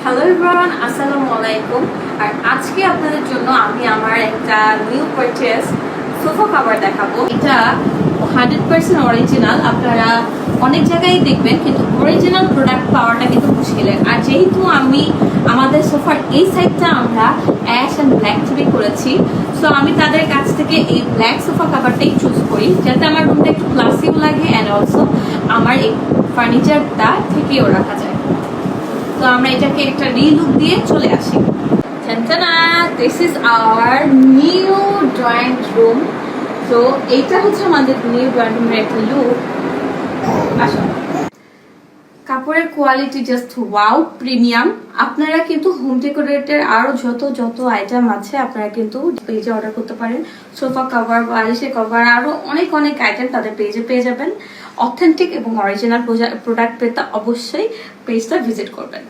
Hello everyone, আসসালামু আলাইকুম। আর আজকে আপনাদের জন্য আমি আমার একটা নিউ পারচেজ সোফা কভার দেখাবো। এটা 100% অরিজিনাল। আপনারা অনেক জায়গায় দেখবেন, কিন্তু অরিজিনাল প্রোডাক্ট পাওয়াটা কিন্তু মুশকিলের। আর যেহেতু আমাদের সোফার এই সাইডটা আমরা অ্যাশ অ্যান্ড ব্ল্যাক থেকে করেছি, সো আমি তাদের কাছ থেকে এই ব্ল্যাক সোফা কভারটাই চুজ করি, যাতে আমার রুমটা একটু ক্লাসিও লাগে অ্যান্ড অলসো আমার এই ফার্নিচারটা থেকেও রাখা যায়। তো আমরা এটাকে একটা রিলুক দিয়ে চলে আসি। This is our new drawing room. তো এইটা হচ্ছে আমাদের নিউ ড্রয়িং রুমের একটা লুক। আসো, কাপড়ের কোয়ালিটি জাস্ট ওয়াও, প্রিমিয়াম। আপনারা কিন্তু হোম ডেকোরেটের আরো যত আইটেম আছে আপনারা কিন্তু পেজে অর্ডার করতে পারেন। সোফা কভার, বালিশের কভার, আরো অনেক আইটেম তাদের পেজে পেয়ে যাবেন। অথেন্টিক এবং অরিজিনাল প্রোডাক্ট পেতে অবশ্যই পেজটা ভিজিট করবেন।